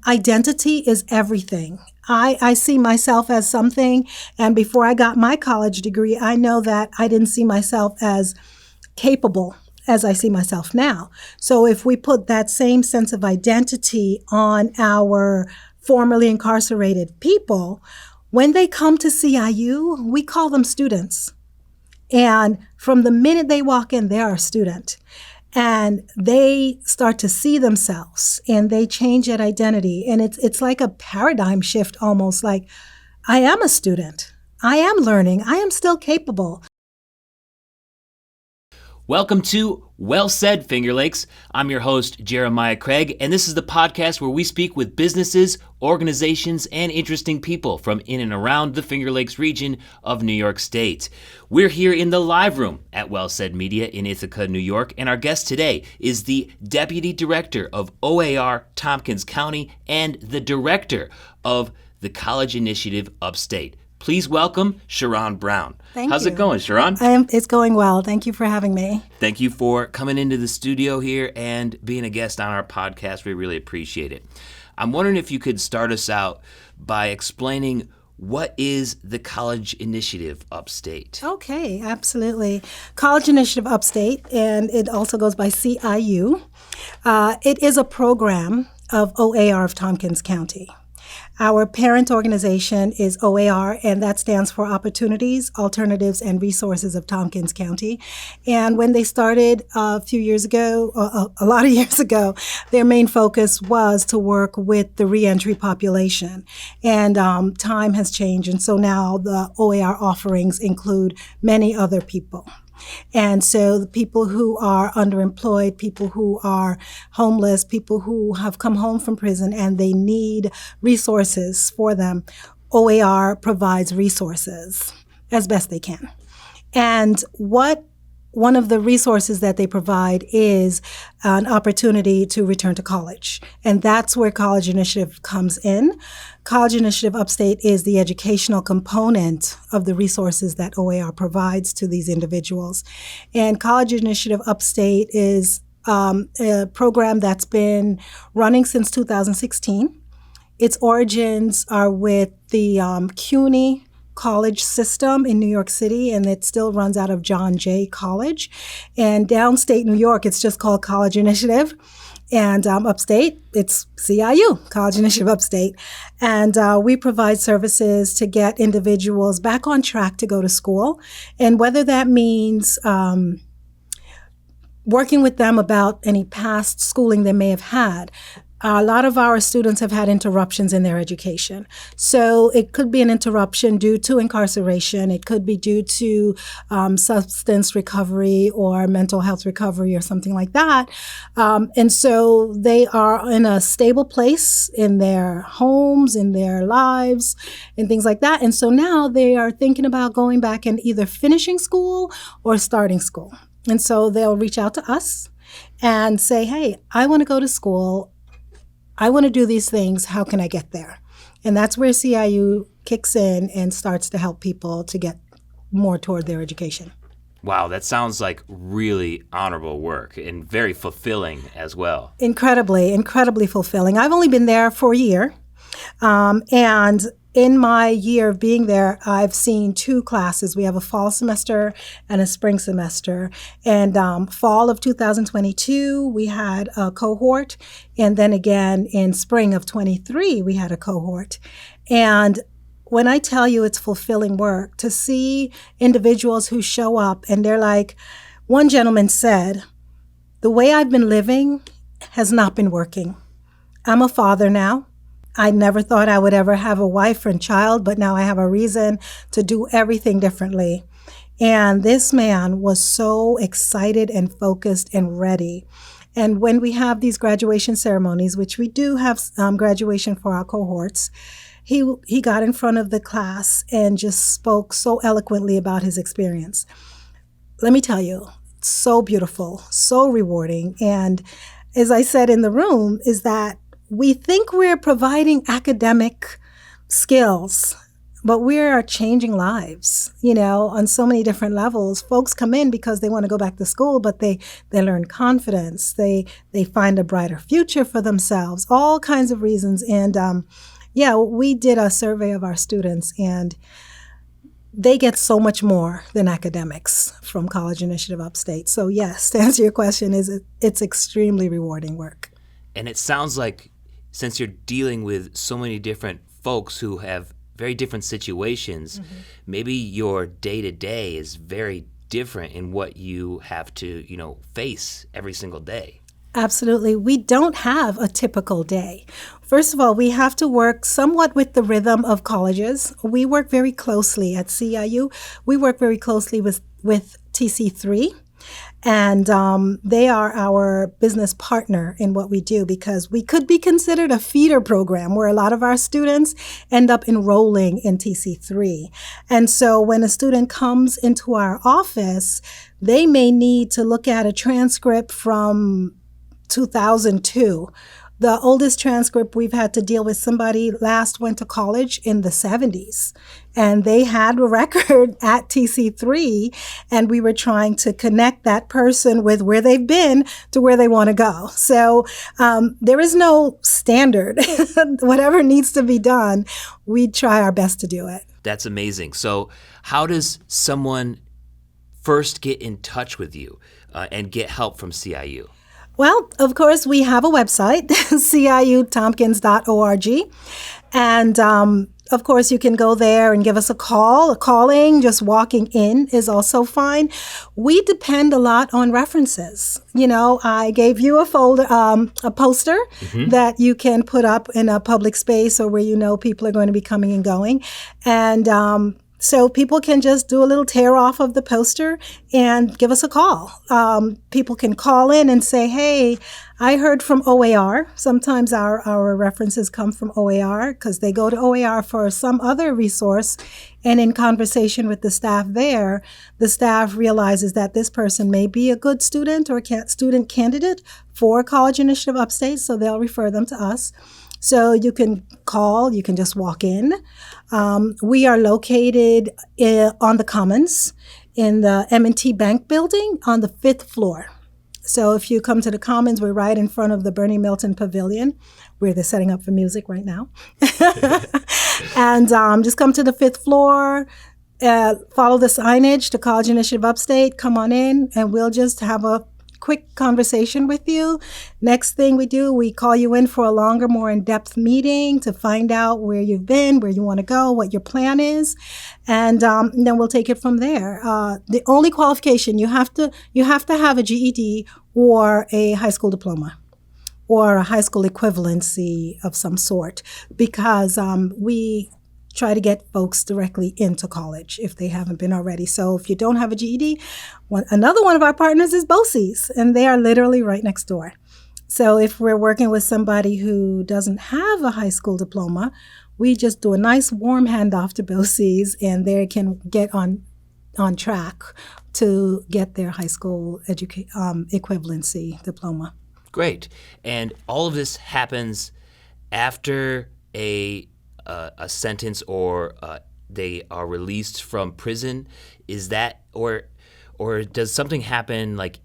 identity is everything. I see myself as something, and before I got my college degree, I know that I didn't see myself as capable as I see myself now. So if we put that same sense of identity on our formerly incarcerated people, when they come to CIU, we call them students. And from the minute they walk in, they are a student. And they start to see themselves and they change that identity. And it's like a paradigm shift almost, like, I am a student. I am learning. I am still capable. Welcome to Well Said, Finger Lakes. I'm your host, Jeremiah Craig, and this is the podcast where we speak with businesses, organizations, and interesting people from in and around the Finger Lakes region of New York State. We're here in the live room at Well Said Media in Ithaca, New York, and our guest today is the Deputy Director of OAR Tompkins County and the Director of the College Initiative Upstate. Please welcome Sherron Brown. How's it going, Sherron? It's going well. Thank you for having me. Thank you for coming into the studio here and being a guest on our podcast. We really appreciate it. I'm wondering if you could start us out by explaining what is the College Initiative Upstate? Okay, absolutely. College Initiative Upstate, and it also goes by CIU. It is a program of OAR of Tompkins County. Our parent organization is OAR, and that stands for Opportunities, Alternatives, and Resources of Tompkins County. And when they started a few years ago, a lot of years ago, their main focus was to work with the reentry population. And time has changed, and so now the OAR offerings include many other people. And so the people who are underemployed, people who are homeless, people who have come home from prison and they need resources for them, OAR provides resources as best they can. And one of the resources that they provide is an opportunity to return to college. And that's where College Initiative comes in. College Initiative Upstate is the educational component of the resources that OAR provides to these individuals. And College Initiative Upstate is a program that's been running since 2016. Its origins are with the CUNY college system in New York City, and it still runs out of John Jay College. And downstate New York, it's just called College Initiative. And upstate, it's CIU, College Initiative Upstate. And we provide services to get individuals back on track to go to school. And whether that means working with them about any past schooling they may have had. A lot of our students have had interruptions in their education. So it could be an interruption due to incarceration. It could be due to substance recovery or mental health recovery or something like that. And so they are in a stable place in their homes, in their lives, and things like that. And so now they are thinking about going back and either finishing school or starting school. And so they'll reach out to us and say, hey, I want to go to school. I want to do these things. How can I get there? And that's where CIU kicks in and starts to help people to get more toward their education. Wow, that sounds like really honorable work and very fulfilling as well. Incredibly fulfilling. I've only been there for a year. And in my year of being there, I've seen two classes. We have a fall semester and a spring semester. And fall of 2022, we had a cohort. And then again, in spring of 23, we had a cohort. And when I tell you it's fulfilling work, to see individuals who show up and they're like, one gentleman said, the way I've been living has not been working. I'm a father now. I never thought I would ever have a wife and child, but now I have a reason to do everything differently. And this man was so excited and focused and ready. And when we have these graduation ceremonies, which we do have graduation for our cohorts, he got in front of the class and just spoke so eloquently about his experience. Let me tell you, so beautiful, so rewarding. And as I said in the room, is that we think we're providing academic skills, but we are changing lives, on so many different levels. Folks come in because they want to go back to school, but they learn confidence. They find a brighter future for themselves, all kinds of reasons. And we did a survey of our students, and they get so much more than academics from College Initiative Upstate. So yes, to answer your question, it's extremely rewarding work. And it sounds like, since you're dealing with so many different folks who have very different situations, maybe your day-to-day is very different in what you have to, face every single day. Absolutely. We don't have a typical day. First of all, we have to work somewhat with the rhythm of colleges. We work very closely at CIU. We work very closely with TC3. And they are our business partner in what we do, because we could be considered a feeder program where a lot of our students end up enrolling in TC3. And so when a student comes into our office, they may need to look at a transcript from 2002. The oldest transcript we've had to deal with, somebody last went to college in the 70s, and they had a record at TC3, and we were trying to connect that person with where they've been to where they want to go. So there is no standard. Whatever needs to be done, we try our best to do it. That's amazing. So how does someone first get in touch with you and get help from CIU? Well, of course, we have a website, ciutompkins.org. And of course, you can go there and give us a call. Calling, just walking in is also fine. We depend a lot on references. I gave you a poster that you can put up in a public space or where people are going to be coming and going. And so people can just do a little tear off of the poster and give us a call. People can call in and say, hey, I heard from OAR. Sometimes our references come from OAR because they go to OAR for some other resource. And in conversation with the staff there, the staff realizes that this person may be a good student or student candidate for College Initiative Upstate, so they'll refer them to us. So you can call, you can just walk in. We are located on the Commons in the M&T Bank building on the 5th floor. So if you come to the Commons, we're right in front of the Bernie Milton Pavilion, where they're setting up for music right now. And just come to the 5th floor, follow the signage to College Initiative Upstate, come on in, and we'll just have a quick conversation with you. Next thing we do, we call you in for a longer, more in-depth meeting to find out where you've been, where you want to go, what your plan is, and then we'll take it from there. The only qualification, you have to have a GED or a high school diploma or a high school equivalency of some sort, because we try to get folks directly into college if they haven't been already. So if you don't have a GED, another one of our partners is BOCES, and they are literally right next door. So if we're working with somebody who doesn't have a high school diploma, we just do a nice warm handoff to BOCES, and they can get on track to get their high school equivalency diploma. Great. And all of this happens after a sentence or they are released from prison. Is that or does something happen like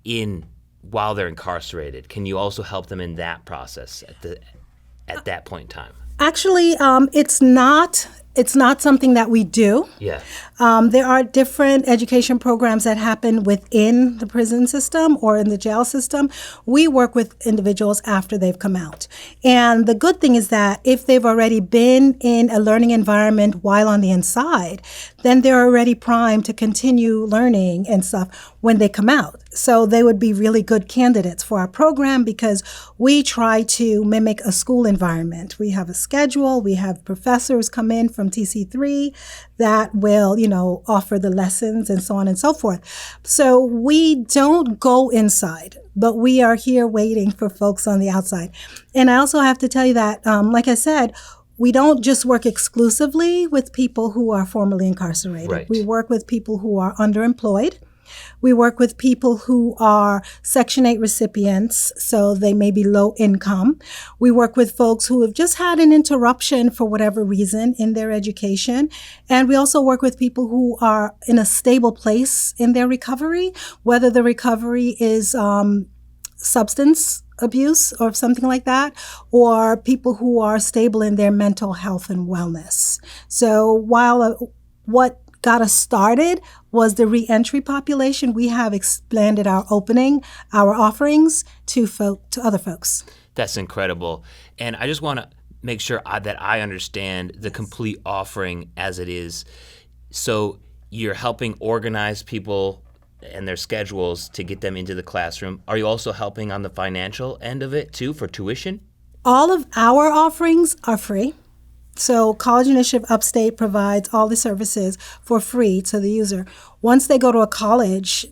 while they're incarcerated? Can you also help them in that process at that point in time? Actually, it's not something that we do. Yeah. There are different education programs that happen within the prison system or in the jail system. We work with individuals after they've come out. And the good thing is that if they've already been in a learning environment while on the inside, then they're already primed to continue learning and stuff when they come out. So they would be really good candidates for our program because we try to mimic a school environment. We have a schedule. We have professors come in from TC3 that will, offer the lessons and so on and so forth. So we don't go inside, but we are here waiting for folks on the outside. And I also have to tell you that, like I said, we don't just work exclusively with people who are formerly incarcerated. Right. We work with people who are underemployed. We work with people who are Section 8 recipients, so they may be low income. We work with folks who have just had an interruption for whatever reason in their education. And we also work with people who are in a stable place in their recovery, whether the recovery is substance abuse or something like that, or people who are stable in their mental health and wellness. So while what got us started was the reentry population, we have expanded our offerings to other folks. That's incredible. And I just want to make sure that I understand the complete offering as it is. So you're helping organize people and their schedules to get them into the classroom. Are you also helping on the financial end of it too for tuition? All of our offerings are free. So College Initiative Upstate provides all the services for free to the user. Once they go to a college,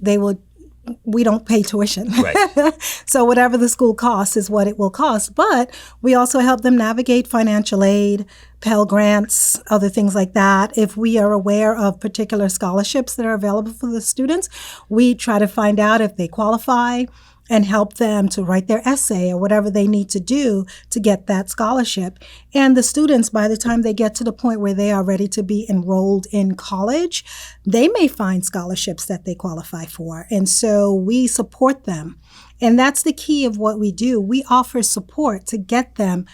we don't pay tuition. Right. So whatever the school costs is what it will cost. But we also help them navigate financial aid, Pell Grants, other things like that. If we are aware of particular scholarships that are available for the students, we try to find out if they qualify and help them to write their essay or whatever they need to do to get that scholarship. And the students, by the time they get to the point where they are ready to be enrolled in college, they may find scholarships that they qualify for. And so we support them. And that's the key of what we do. We offer support to get them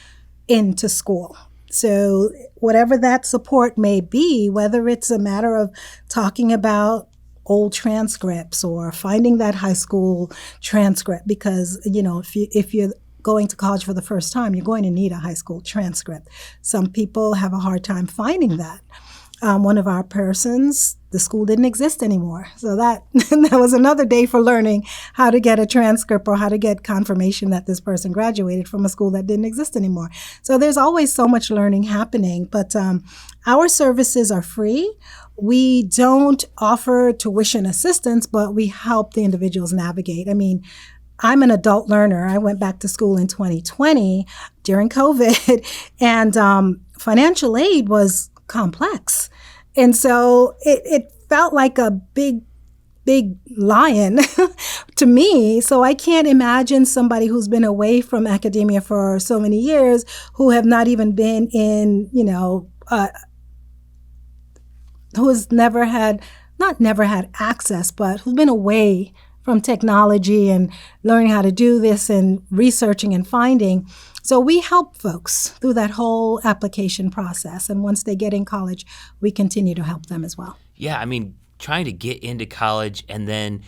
into school. So whatever that support may be, whether it's a matter of talking about old transcripts or finding that high school transcript, because, if you're going to college for the first time, you're going to need a high school transcript. Some people have a hard time finding that. One of our persons, the school didn't exist anymore. So that was another day for learning how to get a transcript or how to get confirmation that this person graduated from a school that didn't exist anymore. So there's always so much learning happening, but our services are free. We don't offer tuition assistance, but we help the individuals navigate. I mean, I'm an adult learner. I went back to school in 2020 during COVID, and financial aid was complex. And so it felt like a big lion to me. So I can't imagine somebody who's been away from academia for so many years who have not even been in, who has not never had access, but who's been away from technology and learning how to do this and researching and finding. So we help folks through that whole application process. And once they get in college, we continue to help them as well. Yeah, I mean, trying to get into college and then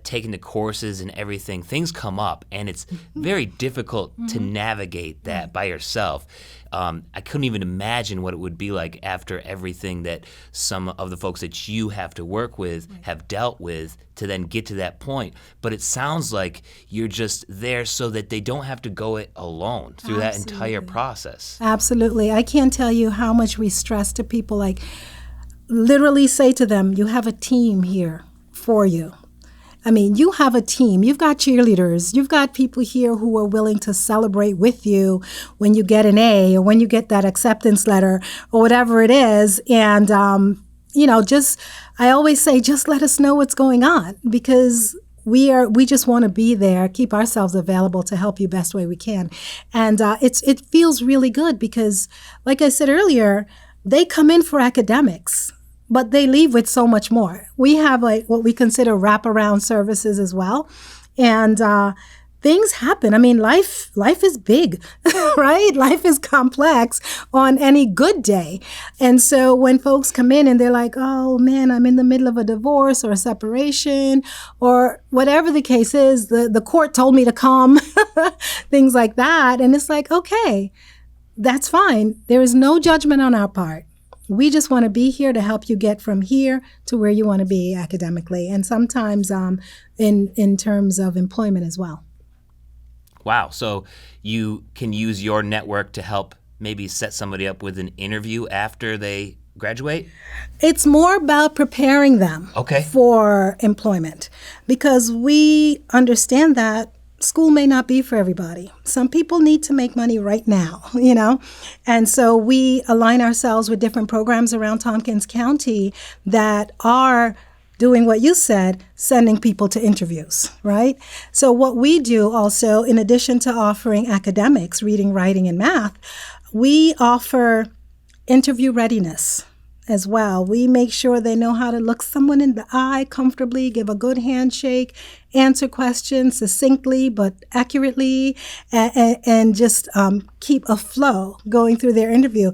taking the courses and everything, things come up, and it's very difficult to navigate that by yourself. I couldn't even imagine what it would be like after everything that some of the folks that you have to work with have dealt with to then get to that point. But it sounds like you're just there so that they don't have to go it alone through that entire process. Absolutely. I can't tell you how much we stress to people, like literally say to them, you have a team here for you. I mean, you have a team. You've got cheerleaders. You've got people here who are willing to celebrate with you when you get an A or when you get that acceptance letter or whatever it is. And, I always say, just let us know what's going on, because we just want to be there, keep ourselves available to help you best way we can. And it feels really good because, like I said earlier, they come in for academics, but they leave with so much more. We have what we consider wraparound services as well. And things happen. I mean, life is big, right? Life is complex on any good day. And so when folks come in and they're like, oh man, I'm in the middle of a divorce or a separation or whatever the case is, the court told me to come, things like that. And it's like, okay, that's fine. There is no judgment on our part. We just want to be here to help you get from here to where you want to be academically, and sometimes in terms of employment as well. Wow. So you can use your network to help maybe set somebody up with an interview after they graduate? It's more about preparing them for employment, because we understand that school may not be for everybody. Some people need to make money right now, and so we align ourselves with different programs around Tompkins County that are doing what you said, sending people to interviews, right? So what we do also, in addition to offering academics, reading, writing, and math, we offer interview readiness as well. We make sure they know how to look someone in the eye comfortably, give a good handshake, answer questions succinctly but accurately, and just keep a flow going through their interview.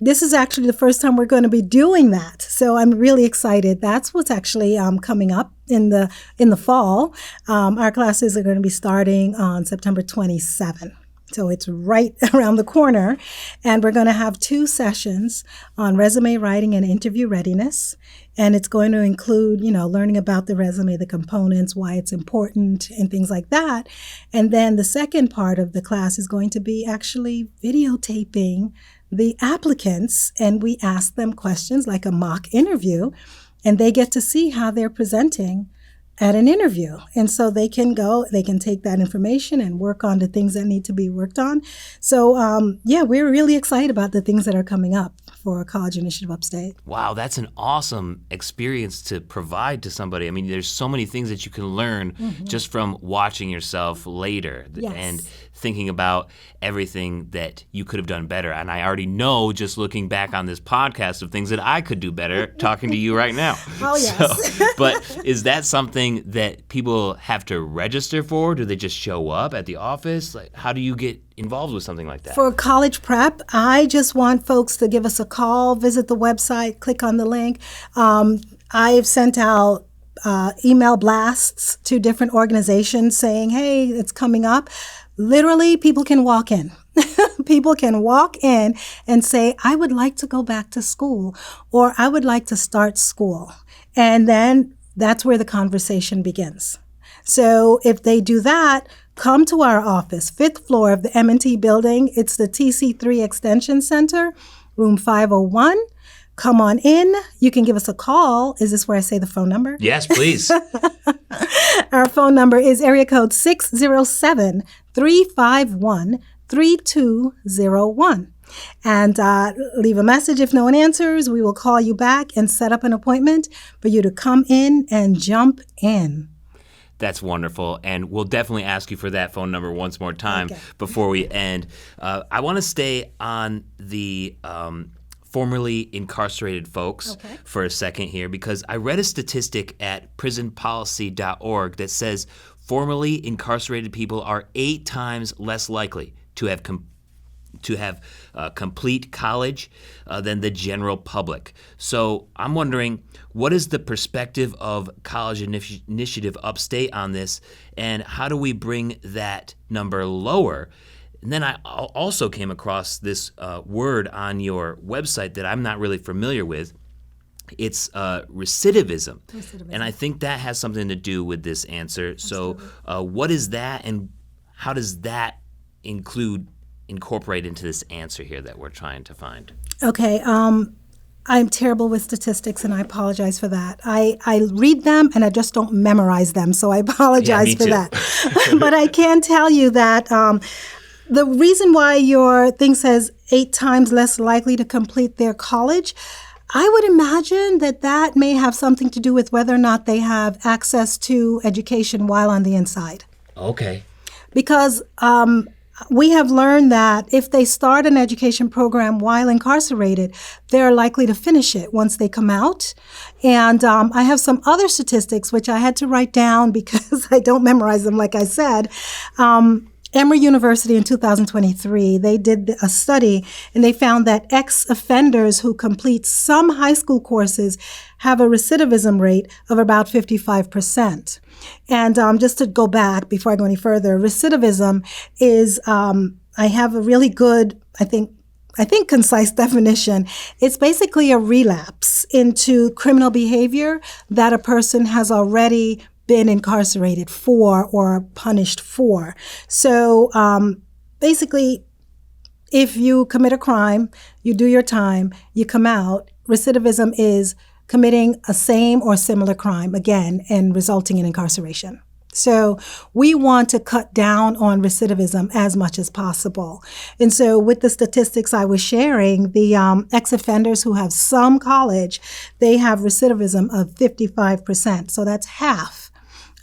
This is actually the first time we're going to be doing that, so I'm really excited. That's what's actually coming up in the fall. Our classes are going to be starting on September 27. So it's right around the corner. And we're going to have 2 sessions on resume writing and interview readiness. And it's going to include, learning about the resume, the components, why it's important, and things like that. And then the second part of the class is going to be actually videotaping the applicants. And we ask them questions like a mock interview, and they get to see how they're presenting at an interview. And so they can take that information and work on the things that need to be worked on. So, we're really excited about the things that are coming up for College Initiative Upstate. Wow, that's an awesome experience to provide to somebody. I mean, there's so many things that you can learn just from watching yourself later and thinking about everything that you could have done better. And I already know, just looking back on this podcast, of things that I could do better talking to you right now. Oh, yes. But is that something that people have to register for? Do they just show up at the office? Like, how do you get involved with something like that? For college prep, I just want folks to give us a call, visit the website, click on the link. I've sent out email blasts to different organizations saying, hey, it's coming up. Literally, people can walk in. People can walk in and say, I would like to go back to school, or I would like to start school. And then that's where the conversation begins. So if they do that, come to our office, 5th floor of the M&T building. It's the TC3 Extension Center, room 501. Come on in. You can give us a call. Is this where I say the phone number? Yes, please. Our phone number is area code 607-351-3201. And leave a message if no one answers. We will call you back and set up an appointment for you to come in and jump in. That's wonderful. And we'll definitely ask you for that phone number once more time before we end. I want to stay on the formerly incarcerated folks for a second here, because I read a statistic at prisonpolicy.org that says formerly incarcerated people are 8 times less likely to have complete college than the general public. So I'm wondering, what is the perspective of College Initiative Upstate on this, and how do we bring that number lower? And then I also came across this word on your website that I'm not really familiar with. It's recidivism. And I think that has something to do with this answer. Absolutely. So what is that, and how does that incorporate into this answer here that we're trying to find? Okay. I'm terrible with statistics, and I apologize for that. I read them, and I just don't memorize them, so I apologize for that. But I can tell you that the reason why your thing says 8 times less likely to complete their college, I would imagine that may have something to do with whether or not they have access to education while on the inside. Okay. Because we have learned that if they start an education program while incarcerated, they're likely to finish it once they come out. And I have some other statistics, which I had to write down because I don't memorize them, like I said. Emory University in 2023, they did a study, and they found that ex-offenders who complete some high school courses have a recidivism rate of about 55%. And just to go back before I go any further, recidivism is, I have a really good, I think concise definition. It's basically a relapse into criminal behavior that a person has already been incarcerated for or punished for. So basically, if you commit a crime, you do your time, you come out. Recidivism is committing a same or similar crime again and resulting in incarceration. So we want to cut down on recidivism as much as possible. And so with the statistics I was sharing, the ex-offenders who have some college, they have recidivism of 55%. So that's half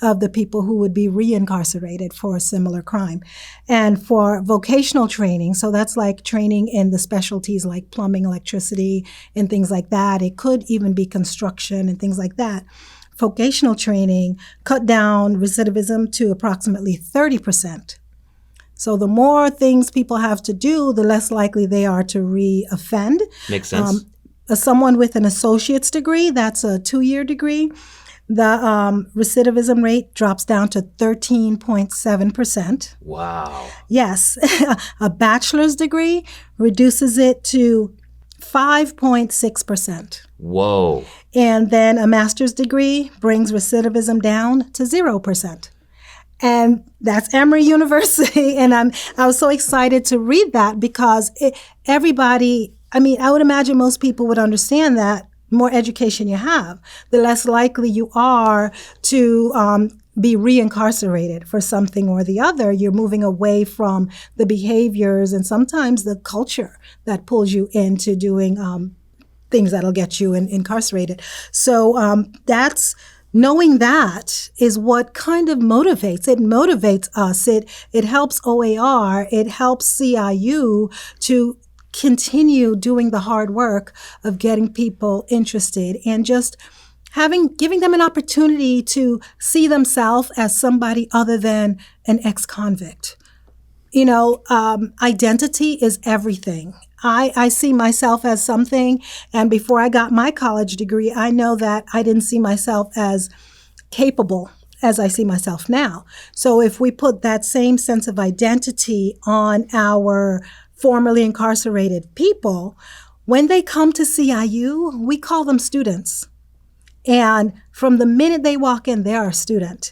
of the people who would be reincarcerated for a similar crime. And for vocational training, so that's like training in the specialties like plumbing, electricity, and things like that. It could even be construction and things like that. Vocational training cut down recidivism to approximately 30%. So the more things people have to do, the less likely they are to re-offend. Makes sense. Someone with an associate's degree, that's a 2-year degree, the recidivism rate drops down to 13.7%. Wow. Yes. A bachelor's degree reduces it to 5.6%. Whoa. And then a master's degree brings recidivism down to 0%. And that's Emory University. And I was so excited to read that because everybody, I would imagine most people would understand that the more education you have, the less likely you are to be reincarcerated for something or the other. You're moving away from the behaviors and sometimes the culture that pulls you into doing things that'll get you incarcerated. So that's knowing that is what kind of motivates. It motivates us. It helps OAR. It helps CIU to continue doing the hard work of getting people interested and just giving them an opportunity to see themselves as somebody other than an ex-convict. Identity is everything. I see myself as something, and before I got my college degree, I know that I didn't see myself as capable as I see myself now. So if we put that same sense of identity on our formerly incarcerated people, when they come to CIU, we call them students. And from the minute they walk in, they're a student.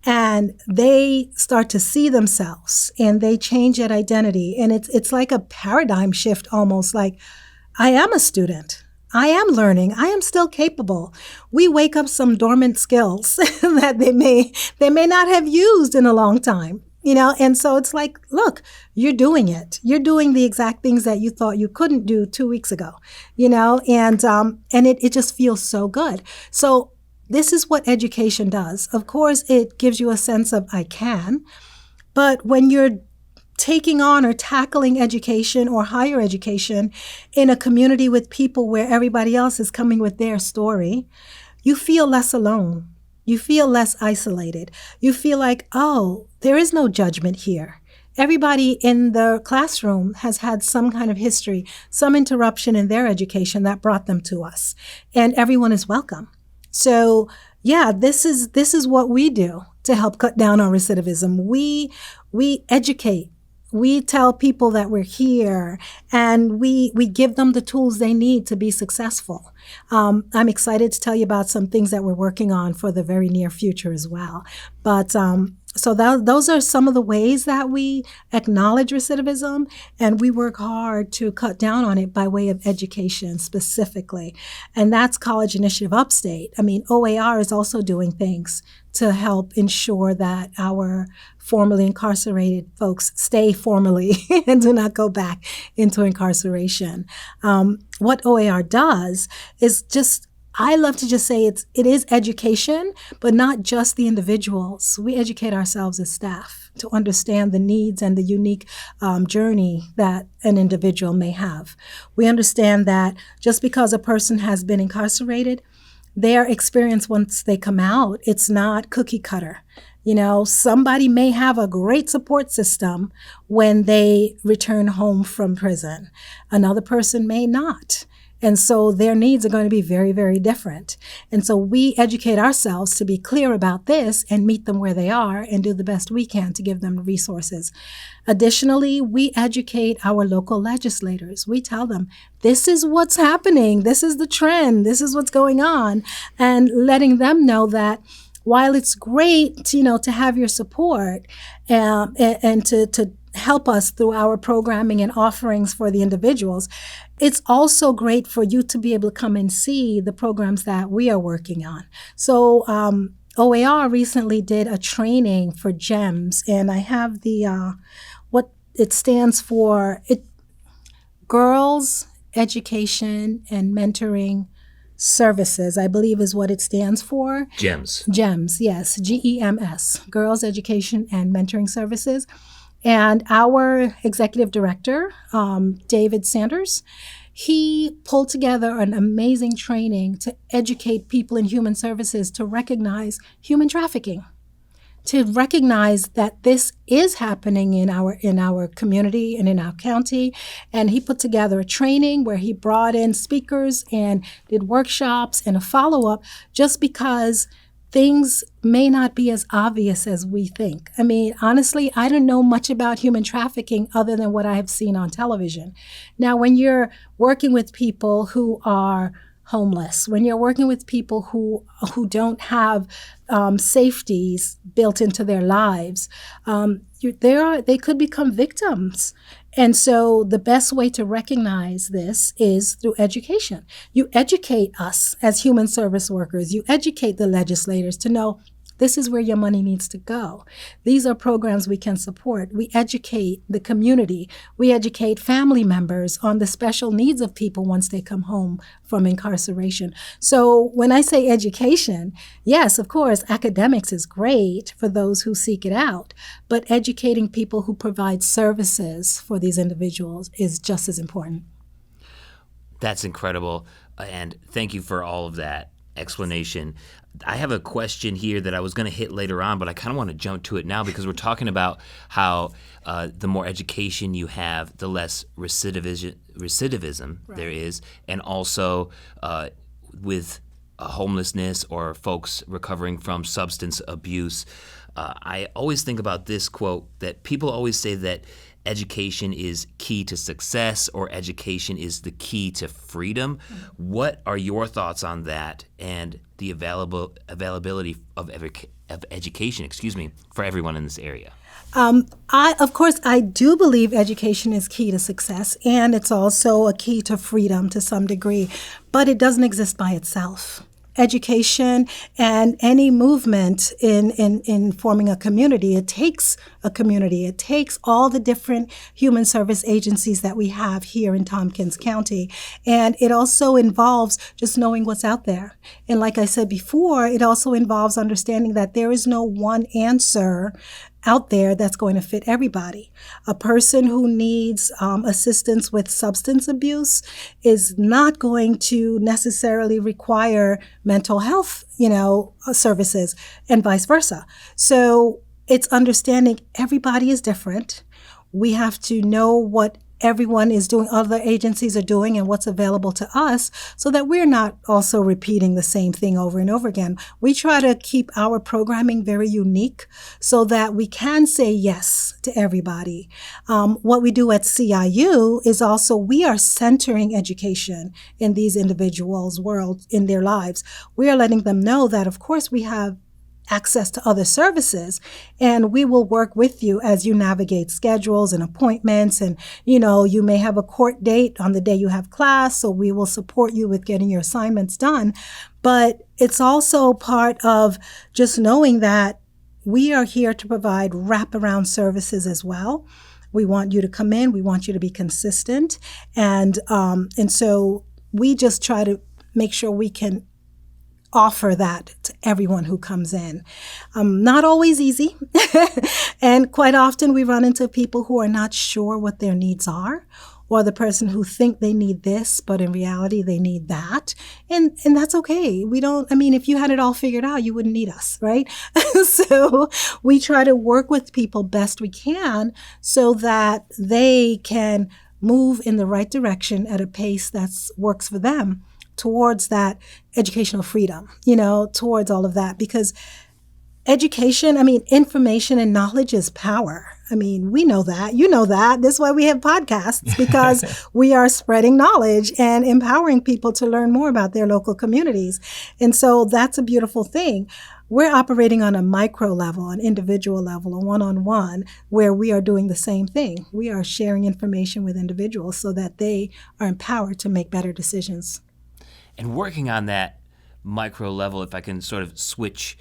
And they start to see themselves and they change that identity. And it's like a paradigm shift almost, like, I am a student. I am learning. I am still capable. We wake up some dormant skills that they may not have used in a long time. And so it's like, look, you're doing it. You're doing the exact things that you thought you couldn't do 2 weeks ago, and it just feels so good. So this is what education does. Of course, it gives you a sense of I can, but when you're taking on or tackling education or higher education in a community with people where everybody else is coming with their story, you feel less alone. You feel less isolated. You feel like, oh, there is no judgment here. Everybody in the classroom has had some kind of history, some interruption in their education that brought them to us, and everyone is welcome. So, yeah, this is what we do to help cut down on recidivism. We educate. We tell people that we're here, and we give them the tools they need to be successful. I'm excited to tell you about some things that we're working on for the very near future as well. But so those are some of the ways that we acknowledge recidivism, and we work hard to cut down on it by way of education specifically. And that's College Initiative Upstate. OAR is also doing things to help ensure that our formerly incarcerated folks stay formally and do not go back into incarceration. What OAR does is just, I love to just say it is education, but not just the individuals. We educate ourselves as staff to understand the needs and the unique journey that an individual may have. We understand that just because a person has been incarcerated, their experience once they come out, it's not cookie cutter. Somebody may have a great support system when they return home from prison. Another person may not. And so their needs are going to be very, very different. And so we educate ourselves to be clear about this and meet them where they are and do the best we can to give them resources. Additionally, we educate our local legislators. We tell them, this is what's happening. This is the trend. This is what's going on. And letting them know that while it's great, to have your support and to help us through our programming and offerings for the individuals, it's also great for you to be able to come and see the programs that we are working on. So OAR recently did a training for GEMS, and I have the what it stands for. Girls Education and Mentoring Services, I believe is what it stands for. GEMS. GEMS, yes, GEMS, Girls Education and Mentoring Services. And our executive director, David Sanders, he pulled together an amazing training to educate people in human services to recognize human trafficking, to recognize that this is happening in our community and in our county. And he put together a training where he brought in speakers and did workshops and a follow-up, just because things may not be as obvious as we think. I mean, honestly, I don't know much about human trafficking other than what I have seen on television. Now, when you're working with people who are homeless, when you're working with people who don't have safeties built into their lives, they could become victims. And so the best way to recognize this is through education. You educate us as human service workers. You educate the legislators to know this is where your money needs to go. These are programs we can support. We educate the community. We educate family members on the special needs of people once they come home from incarceration. So when I say education, yes, of course, academics is great for those who seek it out, but educating people who provide services for these individuals is just as important. That's incredible, and thank you for all of that explanation. I have a question here that I was going to hit later on, but I kind of want to jump to it now because we're talking about how the more education you have, the less recidivism right. there is, and also with homelessness or folks recovering from substance abuse. I always think about this quote that people always say that education is key to success or education is the key to freedom. Mm-hmm. What are your thoughts on that and the availability of education, for everyone in this area? Of course, I do believe education is key to success, and it's also a key to freedom to some degree, but it doesn't exist by itself. Education and any movement in forming a community, it takes a community. It takes all the different human service agencies that we have here in Tompkins County. And it also involves just knowing what's out there. And like I said before, it also involves understanding that there is no one answer out there that's going to fit everybody. A person who needs assistance with substance abuse is not going to necessarily require mental health, services, and vice versa. So it's understanding everybody is different. We have to know what everyone is doing, other agencies are doing, and what's available to us so that we're not also repeating the same thing over and over again. We try to keep our programming very unique so that we can say yes to everybody. What we do at CIU is also we are centering education in these individuals' world, in their lives. We are letting them know that, of course, we have access to other services, and we will work with you as you navigate schedules and appointments. And, you may have a court date on the day you have class, so we will support you with getting your assignments done. But it's also part of just knowing that we are here to provide wraparound services as well. We want you to come in. We want you to be consistent. And so we just try to make sure we can offer that to everyone who comes in. Not always easy. And quite often we run into people who are not sure what their needs are, or the person who think they need this, but in reality they need that. And that's okay. If you had it all figured out, you wouldn't need us, right? So we try to work with people best we can so that they can move in the right direction at a pace that works for them, towards that educational freedom, towards all of that. Because education, information and knowledge is power. We know that. You know that. That's why we have podcasts, because we are spreading knowledge and empowering people to learn more about their local communities. And so that's a beautiful thing. We're operating on a micro level, an individual level, a one-on-one, where we are doing the same thing. We are sharing information with individuals so that they are empowered to make better decisions. And working on that micro level, if I can sort of switch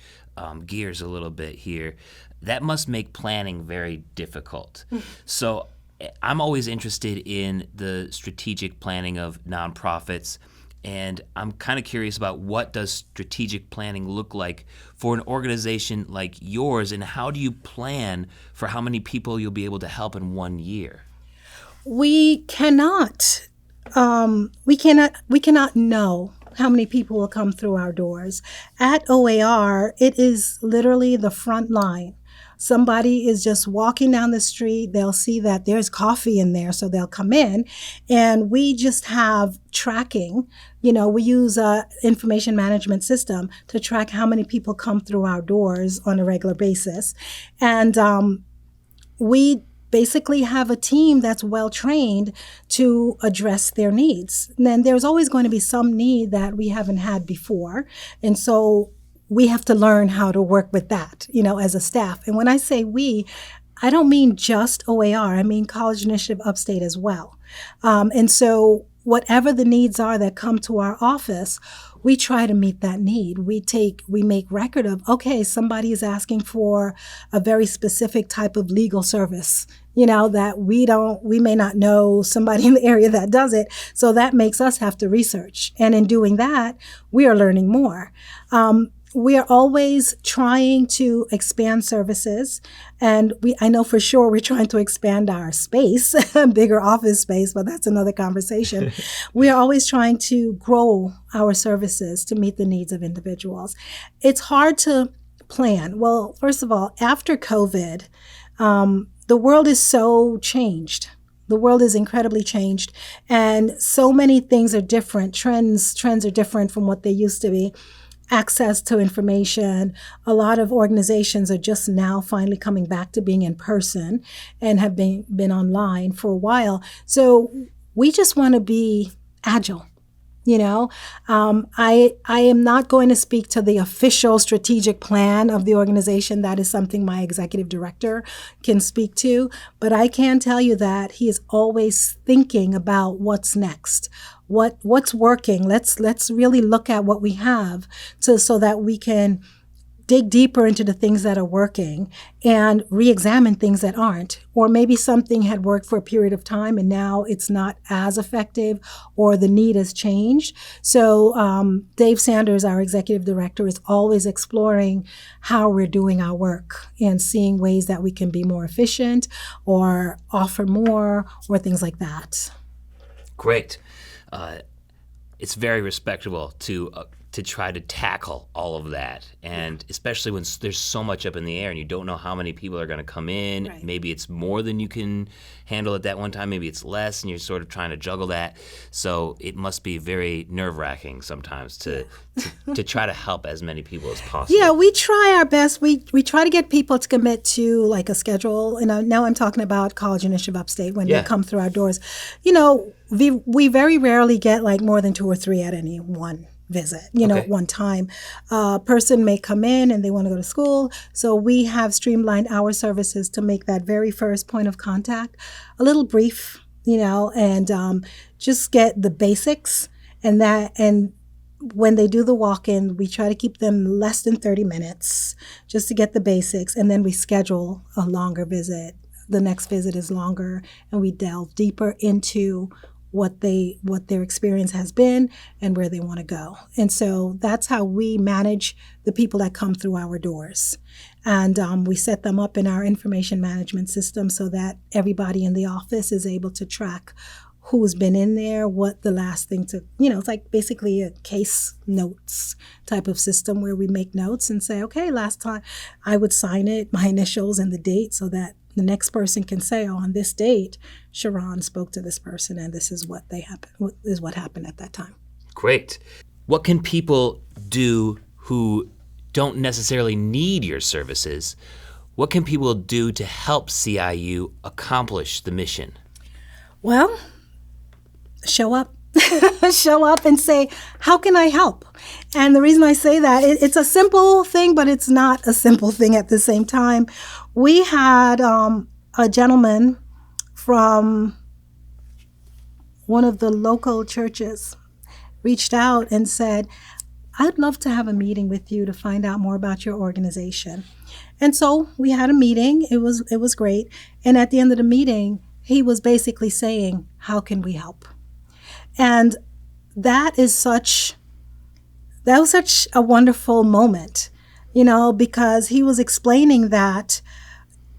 gears a little bit here, that must make planning very difficult. So I'm always interested in the strategic planning of nonprofits, and I'm kind of curious about what does strategic planning look like for an organization like yours, and how do you plan for how many people you'll be able to help in 1 year? We cannot know how many people will come through our doors. At OAR, it is literally the front line. Somebody is just walking down the street, they'll see that there's coffee in there, so they'll come in, and we just have tracking. We use a information management system to track how many people come through our doors on a regular basis. And we basically have a team that's well trained to address their needs. And then there's always going to be some need that we haven't had before. And so we have to learn how to work with that, as a staff. And when I say we, I don't mean just OAR, I mean College Initiative Upstate as well. And so whatever the needs are that come to our office, we try to meet that need. We make record of, okay, somebody is asking for a very specific type of legal service, that we may not know somebody in the area that does it. So that makes us have to research. And in doing that, we are learning more. We are always trying to expand services, and I know for sure we're trying to expand our space, bigger office space, but that's another conversation. We are always trying to grow our services to meet the needs of individuals. It's hard to plan. Well, first of all, after COVID, the world is so changed. The world is incredibly changed, and so many things are different. Trends are different from what they used to be. Access to information. A lot of organizations are just now finally coming back to being in person and have been online for a while. So we just want to be agile. I am not going to speak to the official strategic plan of the organization. That is something my executive director can speak to. But I can tell you that he is always thinking about what's next. What's working? Let's really look at what we have so that we can dig deeper into the things that are working and re-examine things that aren't. Or maybe something had worked for a period of time and now it's not as effective, or the need has changed. So Dave Sanders, our executive director, is always exploring how we're doing our work and seeing ways that we can be more efficient or offer more or things like that. Great. It's very respectable to try to tackle all of that, and especially when there's so much up in the air and you don't know how many people are going to come in. Right. Maybe it's more than you can handle at that one time, maybe it's less, and you're sort of trying to juggle that. So it must be very nerve-wracking sometimes to try to help as many people as possible. Yeah, we try our best. We try to get people to commit to like a schedule. And now I'm talking about College Initiative Upstate when they come through our doors. We very rarely get like more than 2 or 3 at any one visit, at one time. A person may come in and they want to go to school. So we have streamlined our services to make that very first point of contact a little brief, and just get the basics. And when they do the walk-in, we try to keep them less than 30 minutes just to get the basics. And then we schedule a longer visit. The next visit is longer, and we delve deeper into what their experience has been and where they want to go. And so that's how we manage the people that come through our doors. And we set them up in our information management system so that everybody in the office is able to track who's been in there, what the last thing it's like basically a case notes type of system where we make notes and say, okay, last time I would sign it, my initials and the date, so that the next person can say, oh, on this date, Sherron spoke to this person and this is what happened at that time. Great. What can people do who don't necessarily need your services? What can people do to help CIU accomplish the mission? Well, show up. Show up and say, how can I help? And the reason I say that, it's a simple thing, but it's not a simple thing at the same time. We had a gentleman from one of the local churches reached out and said, I'd love to have a meeting with you to find out more about your organization. And so we had a meeting. It was great. And at the end of the meeting, he was basically saying, how can we help? And that was such a wonderful moment, because he was explaining that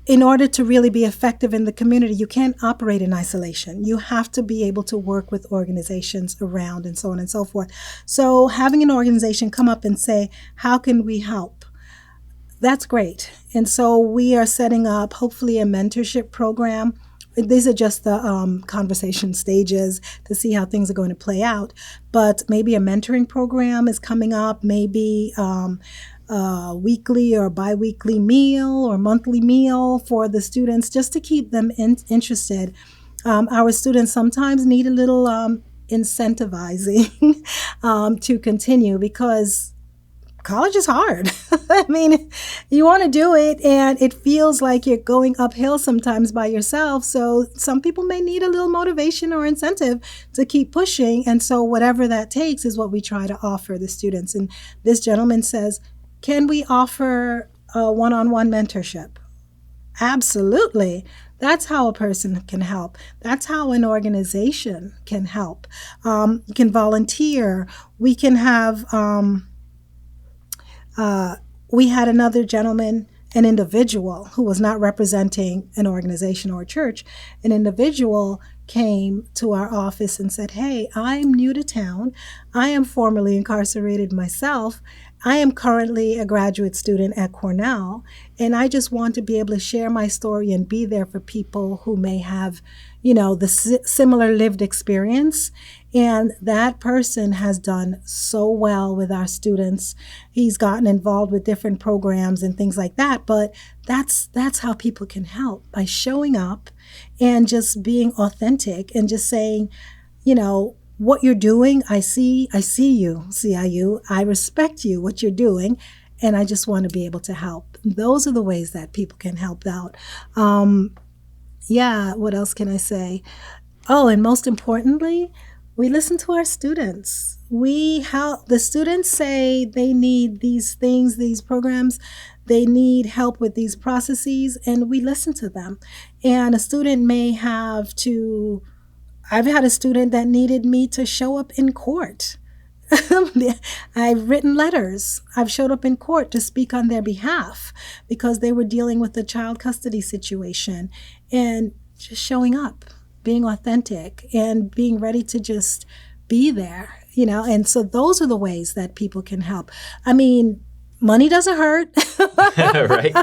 in order to really be effective in the community, you can't operate in isolation. You have to be able to work with organizations around and so on and so forth. So having an organization come up and say, how can we help? That's great. And so we are setting up, hopefully, a mentorship program. These are just the conversation stages to see how things are going to play out. But maybe a mentoring program is coming up, maybe weekly or biweekly meal or monthly meal for the students, just to keep them interested. Our students sometimes need a little incentivizing to continue, because college is hard. I mean, you want to do it, and it feels like you're going uphill sometimes by yourself. So some people may need a little motivation or incentive to keep pushing. And so whatever that takes is what we try to offer the students. And this gentleman says, can we offer a one-on-one mentorship? Absolutely. That's how a person can help. That's how an organization can help. You can volunteer. We can have... we had another gentleman, an individual who was not representing an organization or a church. An individual came to our office and said, hey, I'm new to town. I am formerly incarcerated myself. I am currently a graduate student at Cornell, and I just want to be able to share my story and be there for people who may have, the similar lived experience. And that person has done so well with our students. He's gotten involved with different programs and things like that. But that's how people can help, by showing up and just being authentic and just saying, what you're doing, I see you, CIU. I respect you, what you're doing, and I just want to be able to help. Those are the ways that people can help out. What else can I say? Oh, and most importantly, we listen to our students. The students say they need these things, these programs, they need help with these processes, and we listen to them. And a student may have to... I've had a student that needed me to show up in court. I've written letters. I've showed up in court to speak on their behalf because they were dealing with a child custody situation. And just showing up, being authentic, and being ready to just be there, And so those are the ways that people can help. I mean, money doesn't hurt. Right.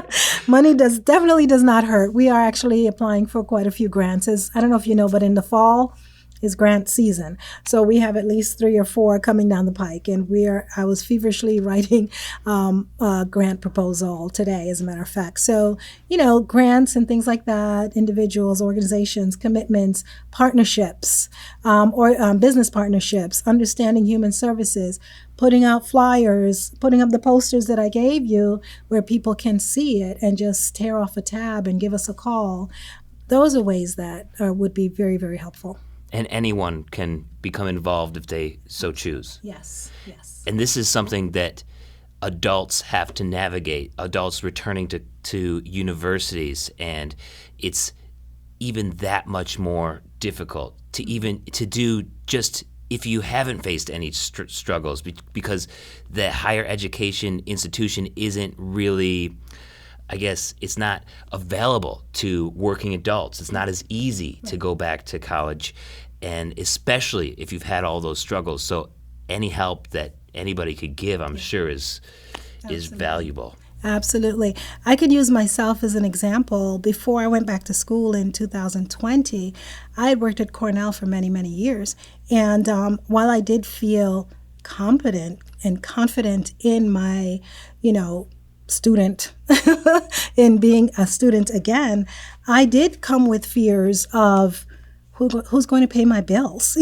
Money definitely does not hurt. We are actually applying for quite a few grants. I don't know if you know, but in the fall is grant season. So we have at least 3 or 4 coming down the pike. And I was feverishly writing a grant proposal today, as a matter of fact. So, grants and things like that, individuals, organizations, commitments, partnerships, or business partnerships, understanding human services, putting out flyers, putting up the posters that I gave you where people can see it and just tear off a tab and give us a call. Those are ways that would be very, very helpful. And anyone can become involved if they so choose. Yes. And this is something that adults have to navigate, adults returning to universities, and it's even that much more difficult to do just if you haven't faced any struggles, because the higher education institution isn't really, I guess, it's not available to working adults. It's not as easy to go back to college, and especially if you've had all those struggles. So any help that anybody could give, I'm sure, is valuable. Absolutely. I could use myself as an example. Before I went back to school in 2020, I had worked at Cornell for many, many years. And while I did feel competent and confident in my, student, in being a student again, I did come with fears of who's going to pay my bills,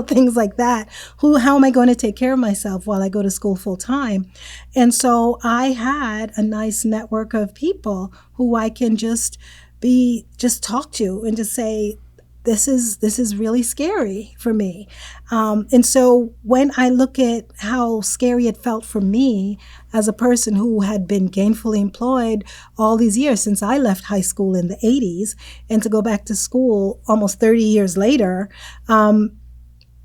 things like that. How am I going to take care of myself while I go to school full time? And so I had a nice network of people who I can just talk to and just say, this is really scary for me. And so when I look at how scary it felt for me as a person who had been gainfully employed all these years since I left high school in the 80s, and to go back to school almost 30 years later,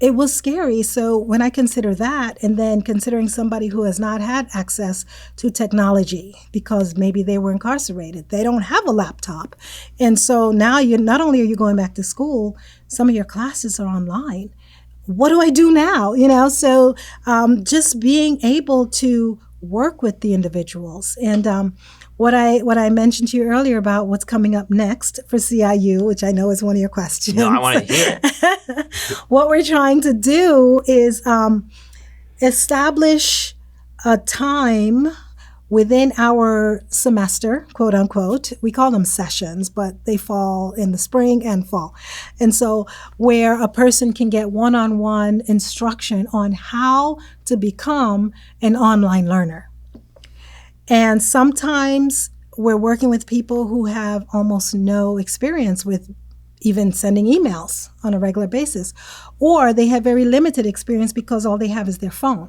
it was scary. So when I consider that, and then considering somebody who has not had access to technology because maybe they were incarcerated, they don't have a laptop. And so now not only are you going back to school, some of your classes are online. What do I do now? So just being able to work with the individuals. And what I mentioned to you earlier about what's coming up next for CIU, which I know is one of your questions. No, I want to hear it. What we're trying to do is establish a time within our semester, quote unquote. We call them sessions, but they fall in the spring and fall. And so where a person can get one-on-one instruction on how to become an online learner. And sometimes we're working with people who have almost no experience with even sending emails on a regular basis, or they have very limited experience because all they have is their phone.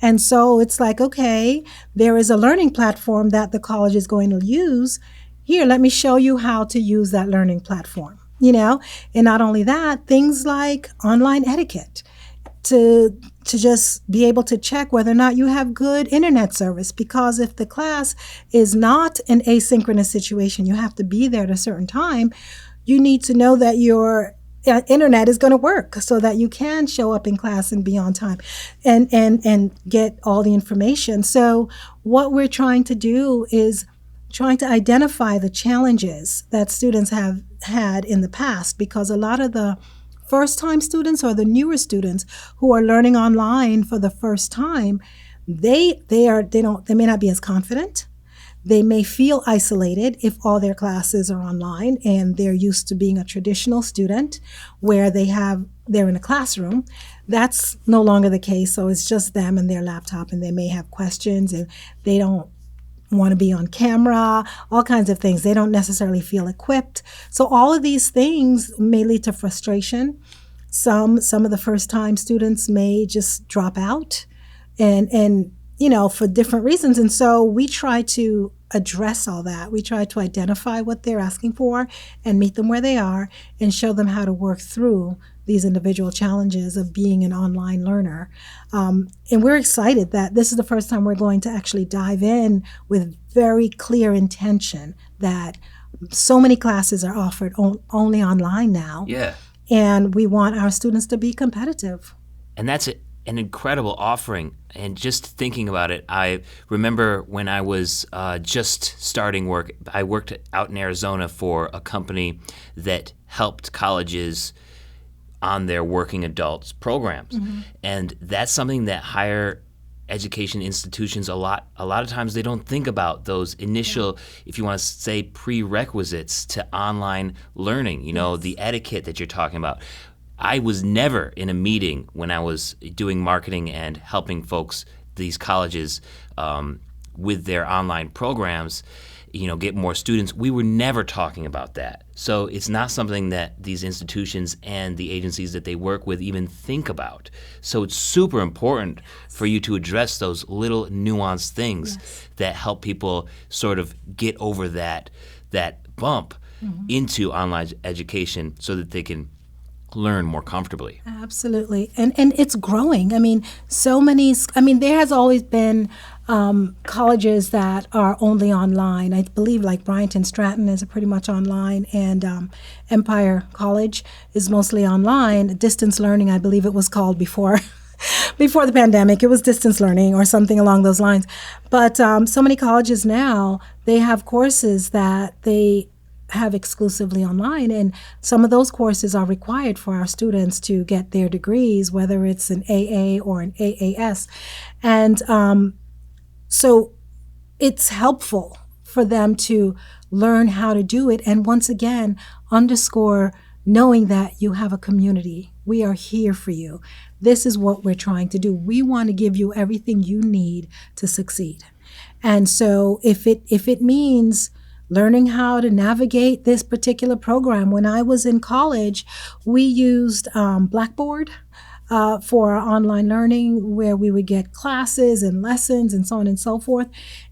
And so it's like, okay, there is a learning platform that the college is going to use. Here, let me show you how to use that learning platform, And not only that, things like online etiquette to just be able to check whether or not you have good internet service. Because if the class is not an asynchronous situation, you have to be there at a certain time, you need to know that your internet is going to work so that you can show up in class and be on time and get all the information. So what we're trying to do is trying to identify the challenges that students have had in the past, because a lot of the first-time students or the newer students who are learning online for the first time, they may not be as confident. They may feel isolated if all their classes are online and they're used to being a traditional student where they're in a classroom. That's no longer the case. So it's just them and their laptop, and they may have questions and they don't want to be on camera, all kinds of things. They don't necessarily feel equipped. So all of these things may lead to frustration. Some of the first-time students may just drop out and for different reasons. And so we try to address all that. We try to identify what they're asking for and meet them where they are and show them how to work through these individual challenges of being an online learner. And we're excited that this is the first time we're going to actually dive in with very clear intention that so many classes are offered only online now. Yeah. And we want our students to be competitive. And that's an incredible offering. And just thinking about it, I remember when I was just starting work, I worked out in Arizona for a company that helped colleges on their working adults programs. Mm-hmm. And that's something that higher education institutions a lot of times they don't think about those initial, if you want to say, prerequisites to online learning, the etiquette that you're talking about. I was never in a meeting when I was doing marketing and helping folks, these colleges, with their online programs, get more students. We were never talking about that. So it's not something that these institutions and the agencies that they work with even think about. So it's super important for you to address those little nuanced things that help people sort of get over that bump into online education so that they can learn more comfortably. Absolutely. And it's growing. There has always been colleges that are only online. I believe like Bryant Stratton is pretty much online, and Empire College is mostly online. Distance learning, I believe it was called before the pandemic. It was distance learning or something along those lines. But so many colleges now, they have courses that they have exclusively online, and some of those courses are required for our students to get their degrees, whether it's an AA or an AAS. And so it's helpful for them to learn how to do it, and once again underscore knowing that you have a community. We are here for you. This is what we're trying to do. We want to give you everything you need to succeed. And so if it means learning how to navigate this particular program. When I was in college, we used Blackboard for our online learning, where we would get classes and lessons and so on and so forth.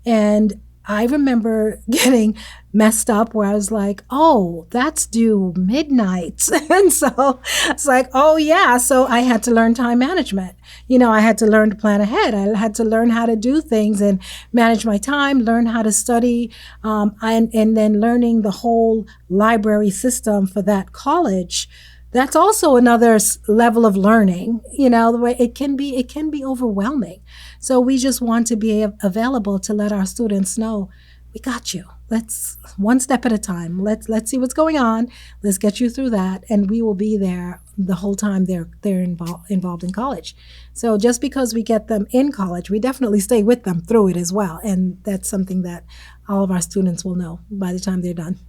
And I remember getting messed up where I was like, oh, that's due midnight. And so it's like, oh yeah. So I had to learn time management. I had to learn to plan ahead. I had to learn how to do things and manage my time, learn how to study, and then learning the whole library system for that college. That's also another level of learning, the way it can be overwhelming. So we just want to be available to let our students know, we got you. Let's one step at a time. Let's see what's going on. Let's get you through that. And we will be there the whole time they're involved in college. So just because we get them in college, we definitely stay with them through it as well. And that's something that all of our students will know by the time they're done.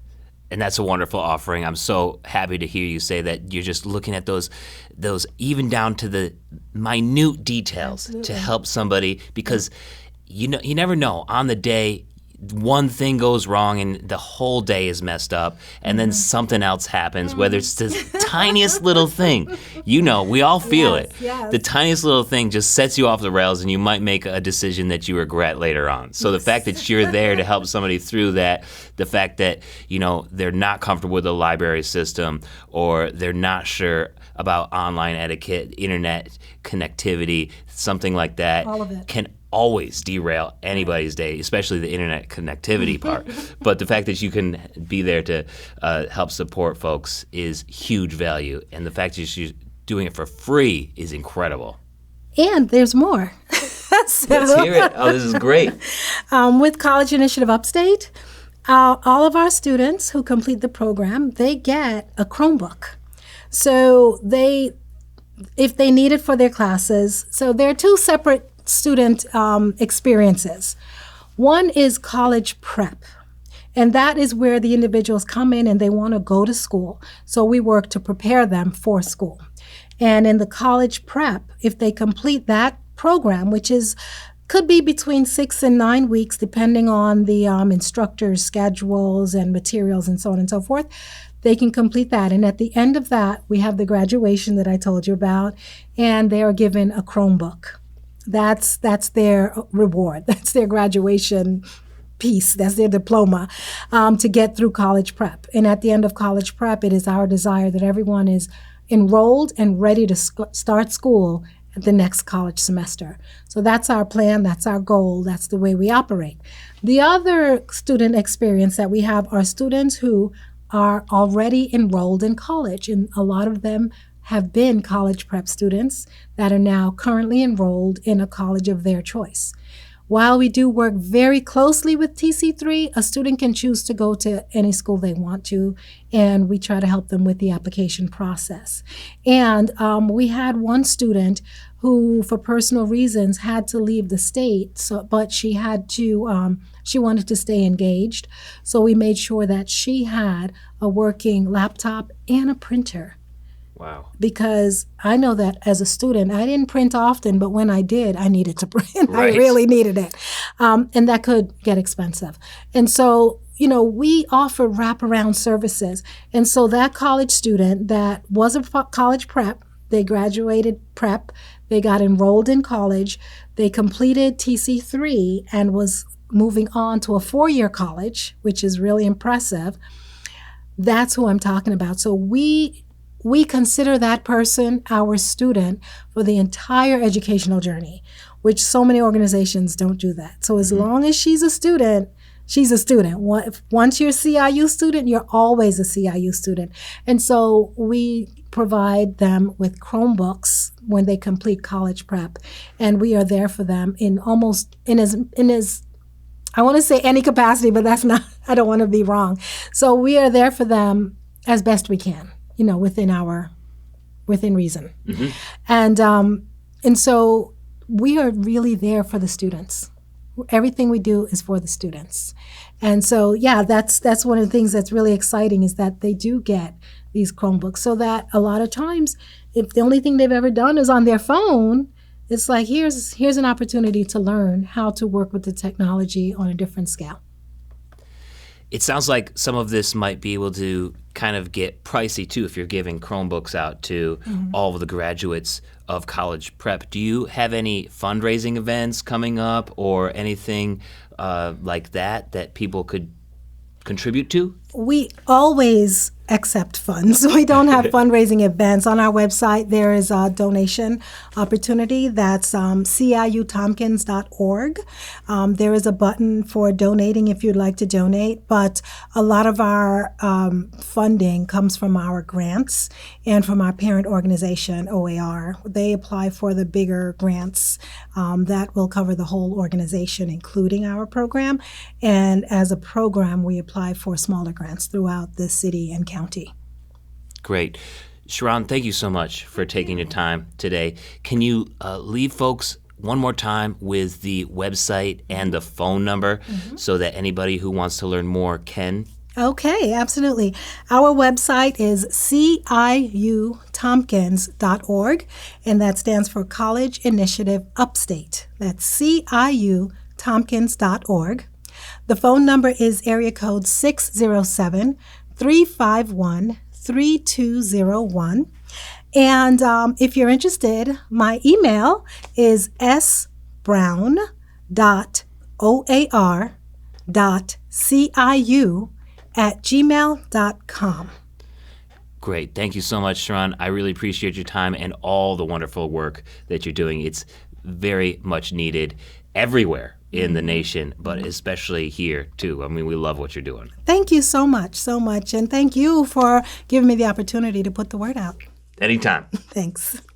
And that's a wonderful offering. I'm so happy to hear you say that you're just looking at those even down to the minute details. Absolutely. To help somebody, because you never know on the day one thing goes wrong and the whole day is messed up, and then something else happens, whether it's the tiniest little thing. We all feel it. Yes. The tiniest little thing just sets you off the rails, and you might make a decision that you regret later on. So the fact that you're there to help somebody through that, the fact that, they're not comfortable with the library system, or they're not sure about online etiquette, internet connectivity, something like that, all of it. Can always derail anybody's day, especially the internet connectivity part. But the fact that you can be there to help support folks is huge value. And the fact that you're doing it for free is incredible. And there's more. Let's hear it. Oh, this is great. With College Initiative Upstate, all of our students who complete the program, they get a Chromebook. So if they need it for their classes, so there are two separate student experiences. One is college prep, and that is where the individuals come in and they want to go to school. So we work to prepare them for school. And in the college prep, if they complete that program, which could be between 6 and 9 weeks, depending on the instructor's schedules and materials and so on and so forth, they can complete that. And at the end of that, we have the graduation that I told you about, and they are given a Chromebook. That's their reward. That's their graduation piece. That's their diploma to get through college prep. And at the end of college prep, it is our desire that everyone is enrolled and ready to start school at the next college semester. So that's our plan. That's our goal. That's the way we operate. The other student experience that we have are students who are already enrolled in college, and a lot of them have been college prep students that are now currently enrolled in a college of their choice. While we do work very closely with TC3, a student can choose to go to any school they want to, and we try to help them with the application process. And we had one student who, for personal reasons, had to leave the state, but she wanted to stay engaged. So we made sure that she had a working laptop and a printer. Wow. Because I know that as a student, I didn't print often, but when I did, I needed to print. Right. I really needed it. And that could get expensive. And so, we offer wraparound services. And so that college student that was a college prep, they graduated prep, they got enrolled in college, they completed TC3 and was moving on to a 4-year college, which is really impressive. That's who I'm talking about. So we consider that person our student for the entire educational journey, which so many organizations don't do that. So as long as she's a student, she's a student. Once you're a CIU student, you're always a CIU student. And so we provide them with Chromebooks when they complete college prep, and we are there for them in as I want to say any capacity, but that's not, I don't want to be wrong. So we are there for them as best we can, within reason. Mm-hmm. And so we are really there for the students. Everything we do is for the students. And so, that's one of the things that's really exciting, is that they do get these Chromebooks, so that a lot of times, if the only thing they've ever done is on their phone, it's like, here's an opportunity to learn how to work with the technology on a different scale. It sounds like some of this might be able to kind of get pricey too if you're giving Chromebooks out to all of the graduates of college prep. Do you have any fundraising events coming up or anything like that people could contribute to? We always accept funds. We don't have fundraising events. On our website, there is a donation opportunity. That's ciutompkins.org. There is a button for donating if you'd like to donate, but a lot of our funding comes from our grants and from our parent organization, OAR. They apply for the bigger grants that will cover the whole organization, including our program. And as a program, we apply for smaller grants throughout the city and county. Great. Sherron, thank you so much for taking your time today. Can you leave folks one more time with the website and the phone number so that anybody who wants to learn more can? Okay, absolutely. Our website is ciutompkins.org, and that stands for College Initiative Upstate. That's ciutompkins.org. The phone number is area code 607-351-3201. And if you're interested, my email is sbrown.oar.ciu@gmail.com. Great. Thank you so much, Sherron. I really appreciate your time and all the wonderful work that you're doing. It's very much needed everywhere in the nation, but especially here, too. I mean, we love what you're doing. Thank you so much. And thank you for giving me the opportunity to put the word out. Anytime. Thanks.